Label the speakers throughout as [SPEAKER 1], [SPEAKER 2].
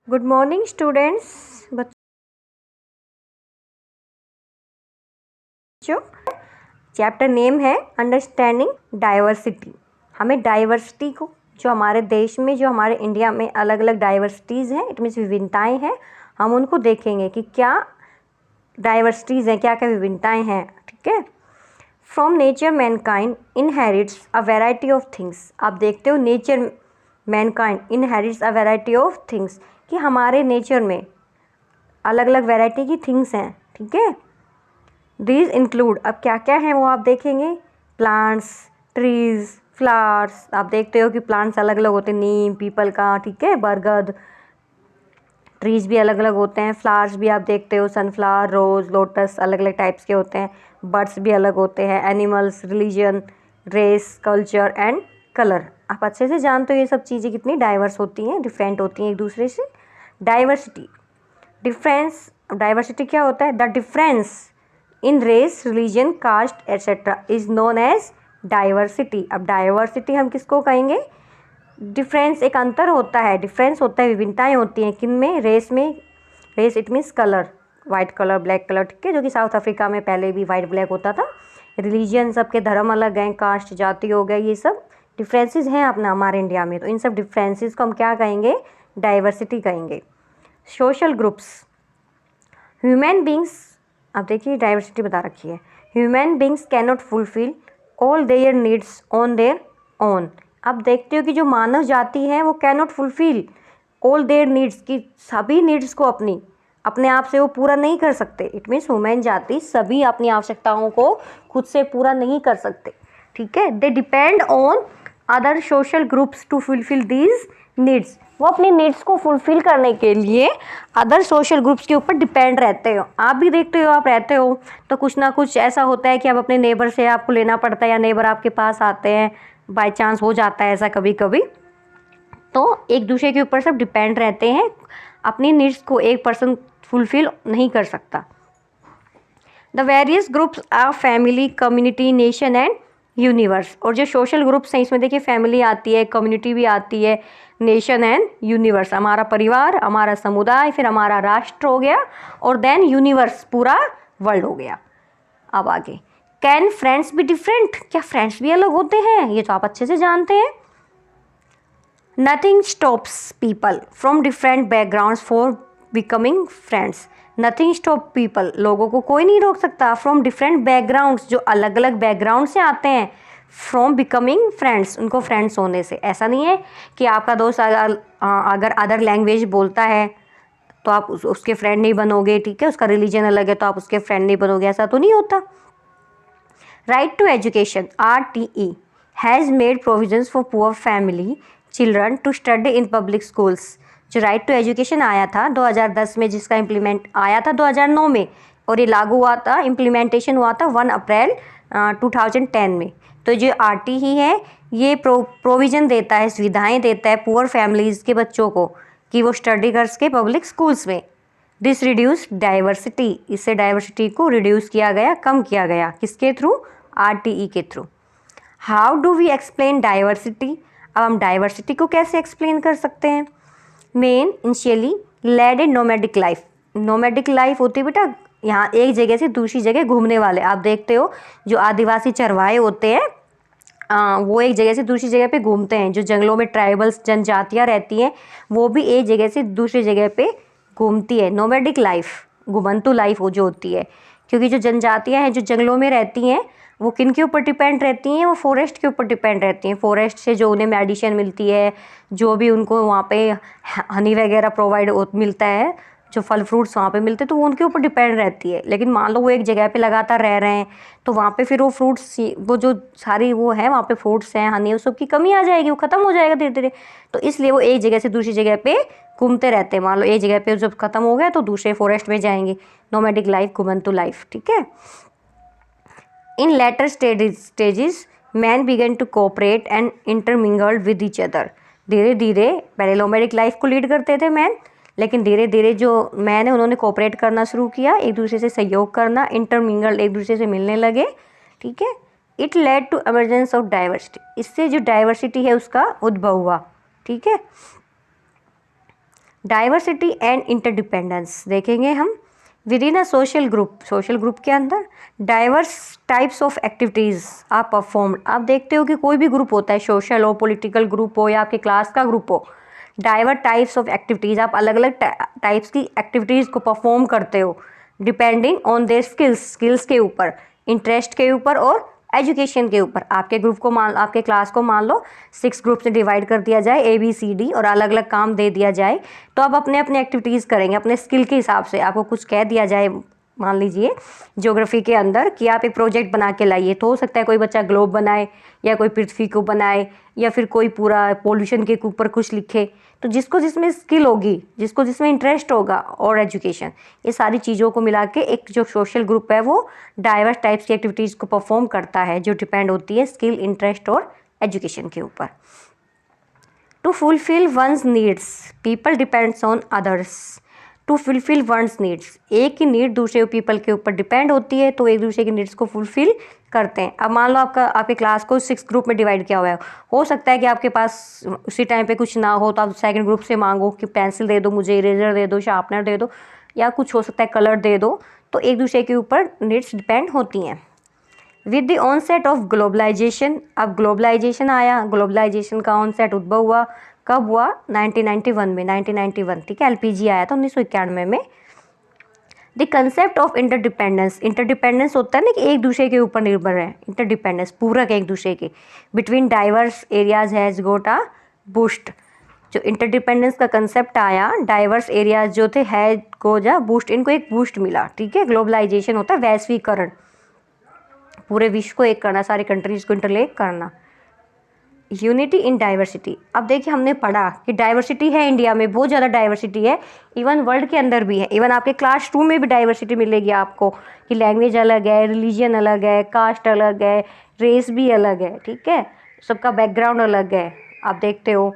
[SPEAKER 1] Good morning students. बच्चों, chapter name है understanding diversity. हमें डाइवर्सिटी को, जो हमारे देश में, जो हमारे इंडिया में अलग अलग डाइवर्सिटीज़ हैं, इट मीन्स विभिन्नताएं हैं, हम उनको देखेंगे कि क्या डाइवर्सिटीज़ हैं, क्या क्या विभिन्नताएं हैं। ठीक है। From nature Mankind inherits a variety of things. आप देखते हो nature Mankind inherits a variety of things, कि हमारे नेचर में अलग अलग वैरायटी की थिंग्स हैं। ठीक है। दीज इंक्लूड, अब क्या क्या हैं वो आप देखेंगे। Plants, trees, flowers. आप देखते हो कि प्लांट्स अलग अलग होते हैं, नीम, पीपल का, ठीक है, बरगद। ट्रीज भी अलग अलग होते हैं। फ्लावर्स भी आप देखते हो, सनफ्लावर, रोज, लोटस, अलग अलग टाइप्स के होते हैं। बर्ड्स भी अलग होते हैं। Animals, religion, race, culture and colour. आप अच्छे से जानते हो ये सब चीज़ें कितनी डाइवर्स होती हैं, डिफरेंट होती हैं एक दूसरे से। Diversity, difference. डाइवर्सिटी क्या होता है? The difference in race, religion, caste etcetera is known as diversity. अब डाइवर्सिटी हम किसको कहेंगे? डिफरेंस, एक अंतर होता है, डिफरेंस होता है, विभिन्नताएं होती हैं। किन में? रेस में। Race it means colour, white colour, black colour, ठीक है, जो कि साउथ अफ्रीका में पहले भी वाइट ब्लैक होता था। रिलीजन, सबके धर्म अलग हैं, कास्ट, जाति हो गया, ये सब डिफरेंसेस हैं अपना हमारे इंडिया में। तो इन सब डिफरेंसेस को हम क्या कहेंगे? डाइवर्सिटी कहेंगे। Social groups, human beings. अब देखिए डाइवर्सिटी बता रखी है, human beings can not fulfil all there needs on their own. अब देखते हो कि जो मानव जाति है वो can not fulfil all there needs, की सभी नीड्स को अपने आप से वो पूरा नहीं कर सकते। इट मीन्स ह्यूमन जाति सभी अपनी आवश्यकताओं को खुद से पूरा नहीं कर सकते। ठीक है। They depend on other social groups to fulfil these needs. वो अपनी नीड्स को फुलफिल करने के लिए अदर सोशल ग्रुप्स के ऊपर डिपेंड रहते हो। आप भी देखते हो, आप रहते हो तो कुछ ना कुछ ऐसा होता है कि आप अपने नेबर से आपको लेना पड़ता है, या नेबर आपके पास आते हैं, बाय चांस हो जाता है ऐसा कभी कभी। तो एक दूसरे के ऊपर सब डिपेंड रहते हैं, अपनी नीड्स को एक पर्सन फुलफिल नहीं कर सकता। The various groups are family, community, nation and universe. और जो सोशल ग्रुप्स हैं इसमें देखिए फैमिली आती है, कम्युनिटी भी आती है, नेशन एंड यूनिवर्स, हमारा परिवार, हमारा समुदाय, फिर हमारा राष्ट्र हो गया, और देन यूनिवर्स, पूरा वर्ल्ड हो गया। अब आगे, कैन फ्रेंड्स बी डिफरेंट? क्या फ्रेंड्स भी अलग होते हैं? ये तो आप अच्छे से जानते हैं। Nothing stops people from different backgrounds for becoming friends. Nothing stop people, लोगों को कोई नहीं रोक सकता, फ्रॉम डिफरेंट बैकग्राउंड्स, जो अलग अलग बैकग्राउंड से आते हैं, फ्रॉम बिकमिंग फ्रेंड्स, उनको फ्रेंड्स होने से। ऐसा नहीं है कि आपका दोस्त अगर अदर लैंग्वेज बोलता है तो आप उसके फ्रेंड नहीं बनोगे, ठीक है, उसका रिलीजन अलग है तो आप उसके फ्रेंड नहीं बनोगे, ऐसा तो नहीं होता। Right to education, RTE, has made provisions for poor family children to study in public schools. जो राइट टू एजुकेशन आया था 2010 में, जिसका इम्प्लीमेंट आया था 2009 में, और ये लागू हुआ था, इम्प्लीमेंटेशन हुआ था 1 अप्रैल 2010 में। तो जो RTE है ये प्रोविज़न देता है, सुविधाएं देता है पुअर फैमिलीज़ के बच्चों को, कि वो स्टडी कर सके पब्लिक स्कूल्स में। दिस रिड्यूस डाइवर्सिटी, इससे डाइवर्सिटी को रिड्यूस किया गया, कम किया गया, किसके थ्रू? RTE के through. How do we explain diversity? अब हम डाइवर्सिटी को कैसे एक्सप्लेन कर सकते हैं? Men initially led a nomadic life. Nomadic life होती है बेटा, यहाँ एक जगह से दूसरी जगह घूमने वाले। आप देखते हो जो आदिवासी चरवाहे होते हैं, वो एक जगह से दूसरी जगह पे घूमते हैं। जो जंगलों में ट्राइबल्स जनजातियाँ रहती हैं वो भी एक जगह से दूसरी जगह पे घूमती है। नोमैडिक लाइफ, घुमंतु लाइफ वो जो होती है, क्योंकि जो जनजातियाँ हैं जो जंगलों में रहती हैं वो किन के ऊपर डिपेंड रहती हैं? वो फॉरेस्ट के ऊपर डिपेंड रहती हैं। फॉरेस्ट से जो उन्हें मेडिसिन मिलती है, जो भी उनको वहाँ पे हनी वगैरह प्रोवाइड मिलता है, जो फल फ्रूट्स वहाँ पे मिलते हैं, तो वो उनके ऊपर डिपेंड रहती है। लेकिन मान लो वो एक जगह पे लगातार रह रहे हैं तो वहाँ पे फिर वो फ्रूट्स, वो जो सारी वो है वहाँ पे फ्रूट्स हैं, हनी, उस सब की कमी आ जाएगी, वो ख़त्म हो जाएगा धीरे धीरे। तो इसलिए वो एक जगह से दूसरी जगह पे घूमते रहते हैं। मान लो एक जगह पे जब ख़त्म हो गया तो दूसरे फॉरेस्ट में जाएंगे। नोमैडिक लाइफ, घुमंतु लाइफ, ठीक है। In later stages man begin to cooperate and intermingled with each other. धीरे धीरे, पहले नोमैडिक लाइफ को लीड करते थे मैन, लेकिन धीरे धीरे जो मैन है उन्होंने कोऑपरेट करना शुरू किया, एक दूसरे से सहयोग करना, इंटरमिंगल्ड, एक दूसरे से मिलने लगे, ठीक है। It led to emergence of diversity, इससे जो डाइवर्सिटी है उसका उद्भव हुआ, ठीक है। डाइवर्सिटी एंड इंटरडिपेंडेंस देखेंगे हम। Within a social group के अंदर diverse types of activities are performed. आप देखते हो कि कोई भी ग्रुप होता है, सोशल हो, पॉलिटिकल ग्रुप हो या आपके क्लास का ग्रुप हो, डाइवर्स टाइप्स ऑफ एक्टिविटीज़, आप अलग अलग टाइप्स की एक्टिविटीज़ को परफॉर्म करते हो डिपेंडिंग ऑन देयर स्किल्स के ऊपर, इंटरेस्ट के ऊपर और एजुकेशन के ऊपर। आपके ग्रुप को आपके क्लास को मान लो 6 ग्रुप से डिवाइड कर दिया जाए, ABCD, और अलग अलग काम दे दिया जाए, तो आप अपने अपने एक्टिविटीज़ करेंगे अपने स्किल के हिसाब से। आपको कुछ कह दिया जाए, मान लीजिए ज्योग्राफी के अंदर कि आप एक प्रोजेक्ट बना के लाइए, तो हो सकता है कोई बच्चा ग्लोब बनाए या कोई पृथ्वी को बनाए या फिर कोई पूरा पोल्यूशन के ऊपर कुछ लिखे। तो जिसको जिसमें स्किल होगी, जिसको जिसमें इंटरेस्ट होगा और एजुकेशन, ये सारी चीज़ों को मिला के एक जो सोशल ग्रुप है वो डाइवर्स टाइप्स की एक्टिविटीज़ को परफॉर्म करता है जो डिपेंड होती है स्किल, इंटरेस्ट और एजुकेशन के ऊपर। To fulfil one's needs people depends on others. To fulfil one's needs, एक की नीड दूसरे पीपल के ऊपर डिपेंड होती है, तो एक दूसरे की नीड्स को फुलफिल करते हैं। अब मान लो आपके क्लास को 6 ग्रुप में डिवाइड किया हुआ है, हो सकता है कि आपके पास उसी टाइम पे कुछ ना हो तो आप सेकंड ग्रुप से मांगो कि पेंसिल दे दो मुझे, इरेजर दे दो, शार्पनर दे दो, या कुछ हो सकता है कलर दे दो। तो एक दूसरे के ऊपर नीड्स डिपेंड होती हैं। With the onset of globalisation, अब ग्लोबलाइजेशन आया, ग्लोबलाइजेशन का ऑनसेट उद्भव हुआ कब हुआ? 1991 में, 1991, ठीक है। LPG आया था 1991 में। The concept of interdependence, interdependence होता है ना कि एक दूसरे के ऊपर निर्भर है, इंटरडिपेंडेंस पूरक है एक दूसरे के, between diverse areas has got a boost. जो इंटरडिपेंडेंस का कंसेप्ट आया, डाइवर्स एरियाज जो थे हैज गोट अ बूस्ट, इनको एक बूस्ट मिला, ठीक है। ग्लोबलाइजेशन होता है वैश्वीकरण, पूरे विश्व को एक करना, सारी कंट्रीज को इंटरलेक करना। यूनिटी इन डाइवर्सिटी, अब देखिए हमने पढ़ा कि डाइवर्सिटी है इंडिया में, बहुत ज़्यादा डाइवर्सिटी है, इवन वर्ल्ड के अंदर भी है। इवन आपके क्लास 2 में भी डाइवर्सिटी मिलेगी आपको कि लैंग्वेज अलग है, रिलीजन अलग है, कास्ट अलग है, रेस भी अलग है, ठीक है, सबका बैकग्राउंड अलग है, आप देखते हो।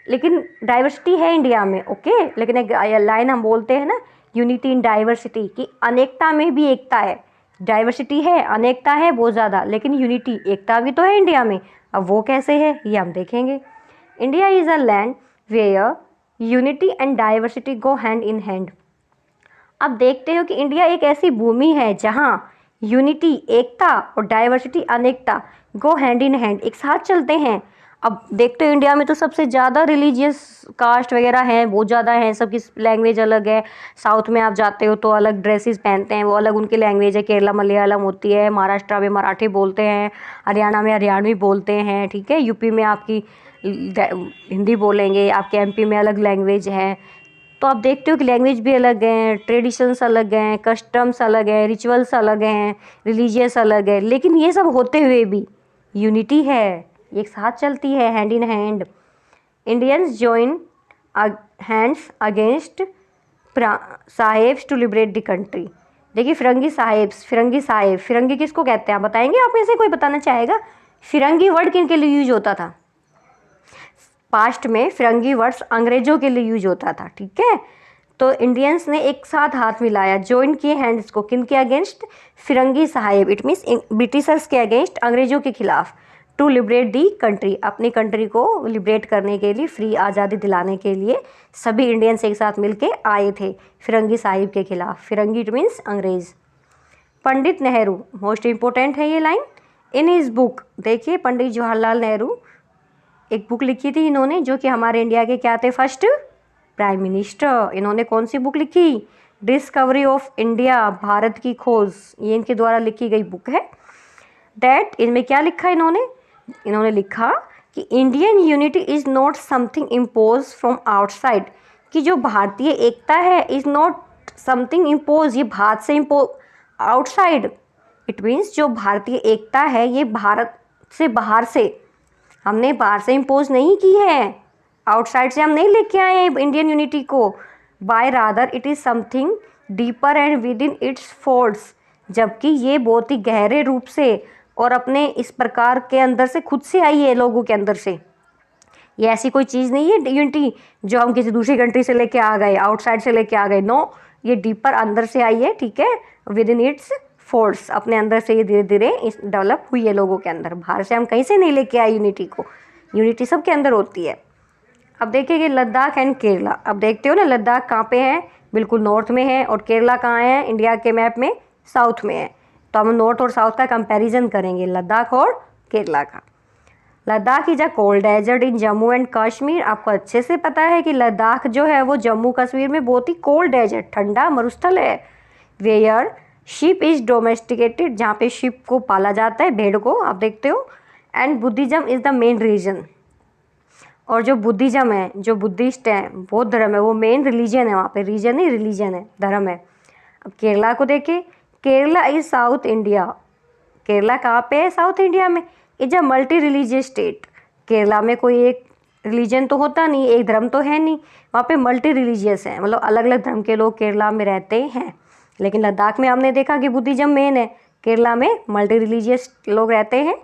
[SPEAKER 1] लेकिन डाइवर्सिटी है इंडिया में, ओके। लेकिन एक लाइन हम बोलते हैं ना, यूनिटी इन डाइवर्सिटी, कि अनेकता में भी एकता है। डाइवर्सिटी है, अनेकता है बहुत ज़्यादा, लेकिन यूनिटी, एकता भी तो है इंडिया में। अब वो कैसे है ये हम देखेंगे। India is a land where unity and diversity go hand in hand. अब देखते हो कि इंडिया एक ऐसी भूमि है जहाँ यूनिटी, एकता, और डाइवर्सिटी, अनेकता, गो हैंड इन हैंड, एक साथ चलते हैं। अब देखते हो इंडिया में तो सबसे ज़्यादा रिलीजियस कास्ट वगैरह हैं, बहुत ज़्यादा हैं, सबकी लैंग्वेज अलग है। साउथ में आप जाते हो तो अलग ड्रेसेस पहनते हैं, वो अलग उनकी लैंग्वेज है, केरला मलयालम होती है, महाराष्ट्र में मराठी बोलते हैं, हरियाणा में हरियाणवी बोलते हैं, ठीक है। यूपी में आपकी हिंदी बोलेंगे, आपके MP में अलग लैंग्वेज है। तो आप देखते हो कि लैंग्वेज भी अलग हैं, ट्रेडिशंस अलग हैं, कस्टम्स अलग हैं, रिचुअल्स अलग हैं, रिलीजियस अलग है, लेकिन ये सब होते हुए भी यूनिटी है, एक साथ चलती है, hand in hand. Indians join hands against sahibs to liberate the country. देखिए फिरंगी साहेब, फिरंगी किसको कहते हैं आप बताएंगे? आप में से कोई बताना चाहेगा? फिरंगी वर्ड किन के लिए यूज होता था? पास्ट में फिरंगी वर्ड्स अंग्रेजों के लिए यूज होता था, ठीक है। तो इंडियंस ने एक साथ हाथ मिलाया, जॉइन किए हैंड्स को, किन के अगेंस्ट? फिरंगी साहेब, इट मीन्स ब्रिटिशर्स के अगेंस्ट, अंग्रेजों के खिलाफ। टू लिबरेट दी कंट्री, अपनी कंट्री को लिबरेट करने के लिए, फ्री आज़ादी दिलाने के लिए सभी इंडियंस एक साथ मिलके आए थे फिरंगी साहिब के खिलाफ। फिरंगी इट मीन्स अंग्रेज। पंडित नेहरू, मोस्ट इंपॉर्टेंट है ये लाइन। इन हिज बुक, देखिए पंडित जवाहरलाल नेहरू एक बुक लिखी थी इन्होंने, जो कि हमारे इंडिया के क्या थे? First prime minister. इन्होंने कौन सी बुक लिखी? डिस्कवरी ऑफ इंडिया, भारत की खोज, ये इनके द्वारा लिखी गई बुक है। दैट, इनमें क्या लिखा इन्होंने लिखा कि Indian unity is not something impose from outside, कि जो भारतीय एकता है इज़ नॉट समथिंग इम्पोज, ये भारत से आउटसाइड, इट मीन्स जो भारतीय एकता है ये भारत से बाहर से, हमने बाहर से इम्पोज नहीं की है, आउटसाइड से हम नहीं लेके आए हैं इंडियन यूनिटी को। By rather it is something deeper and within its folds, जबकि ये बहुत ही गहरे रूप से और अपने इस प्रकार के अंदर से खुद से आई है, लोगों के अंदर से। ये ऐसी कोई चीज़ नहीं है यूनिटी जो हम किसी दूसरी कंट्री से लेके आ गए, आउटसाइड से लेके आ गए, नो, ये डीपर अंदर से आई है, ठीक है, विद इन इट्स फोर्स, अपने अंदर से ये धीरे धीरे डेवलप हुई है लोगों के अंदर, बाहर से हम कहीं से नहीं लेके आए यूनिटी को, यूनिटी सबके अंदर होती है। अब देखिए कि लद्दाख एंड केरला, अब देखते हो ना लद्दाख कहाँ पे है, बिल्कुल नॉर्थ में है, और केरला कहाँ है इंडिया के मैप में, साउथ में है। तो हम नॉर्थ और साउथ का कंपैरिजन करेंगे लद्दाख और केरला का। Ladakh is a cold desert in Jammu and Kashmir. आपको अच्छे से पता है कि लद्दाख जो है वो जम्मू कश्मीर में बहुत ही कोल्ड डेजर्ट, ठंडा मरुस्थल है। वेयर शिप इज डोमेस्टिकेटेड, जहाँ पे शिप को पाला जाता है, भेड़ को, आप देखते हो। And Buddhism is the main reason, और जो बुद्धिज्म है, जो बुद्धिस्ट है, बौद्ध धर्म है, वो मेन रिलीजन है वहाँ पे, रीजन नहीं रिलीजन है, धर्म है। अब केरला को देखें, Kerala is south India. Kerala कहाँ पे है, साउथ इंडिया में। Is a multi religious state. Kerala में कोई एक रिलीजन तो होता नहीं, एक धर्म तो है नहीं, वहाँ पे मल्टी रिलीजियस है, मतलब अलग अलग धर्म के लोग केरला में रहते हैं। लेकिन लद्दाख में हमने देखा कि बुद्धिज्म मेन है, केरला में मल्टी रिलीजियस लोग रहते हैं।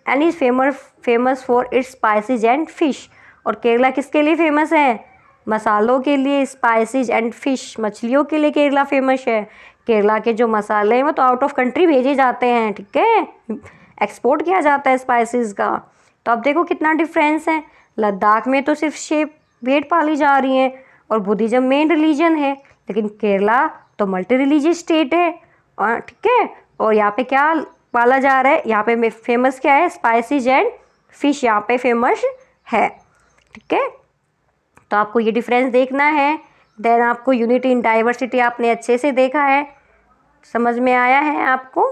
[SPEAKER 1] And is famous for its spices and fish. और केरला किसके लिए फेमस है, मसालों के लिए, स्पाइसेस एंड फिश, मछलियों के लिए केरला फेमस है। केरला के जो मसाले हैं वो तो आउट ऑफ कंट्री भेजे जाते हैं, ठीक है, एक्सपोर्ट किया जाता है स्पाइसेस का। तो अब देखो कितना डिफरेंस है, लद्दाख में तो सिर्फ शेप भेड़ पाली जा रही हैं और बुद्धिज्म मेन रिलीजन है, लेकिन केरला तो मल्टी रिलीजियस स्टेट है, और ठीक है, और यहाँ पे क्या पाला जा रहा है, यहाँ पे फेमस क्या है, स्पाइसेस एंड फिश यहाँ पे फेमस है, ठीक है। तो आपको ये डिफरेंस देखना है। देन आपको यूनिटी इन डाइवर्सिटी आपने अच्छे से देखा है, समझ में आया है आपको,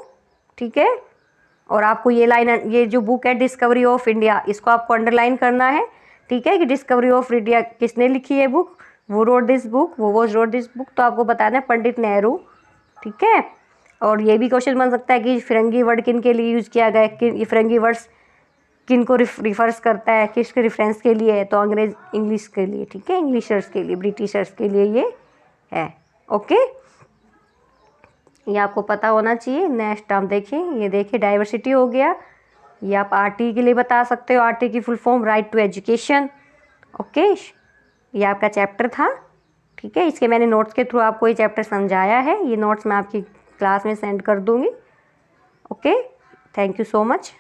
[SPEAKER 1] ठीक है। और आपको ये लाइन, ये जो बुक है डिस्कवरी ऑफ इंडिया, इसको आपको अंडरलाइन करना है, ठीक है, कि डिस्कवरी ऑफ इंडिया किसने लिखी है बुक, वो रोड दिस बुक, वो वॉज रोड दिस बुक, तो आपको बताना है पंडित नेहरू, ठीक है। और ये भी क्वेश्चन बन सकता है कि फिरंगी वर्ड किन के लिए यूज़ किया गया है, कि ये फिरंगी वर्ड्स किन को रिफर्स करता है, किसके रेफरेंस के लिए है, तो अंग्रेज इंग्लिश के लिए, ठीक है, इंग्लिशर्स के लिए, ब्रिटिशर्स के लिए ये है, ओके। ये आपको पता होना चाहिए। नेक्स्ट आप देखिए, ये देखिए डाइवर्सिटी हो गया, ये आप आरटी के लिए बता सकते हो, आरटी की full form right to education, okay. ये आपका चैप्टर था, ठीक है, इसके मैंने नोट्स के थ्रू आपको ये चैप्टर समझाया है, ये नोट्स मैं आपकी क्लास में सेंड कर दूँगी, okay. Thank you so much.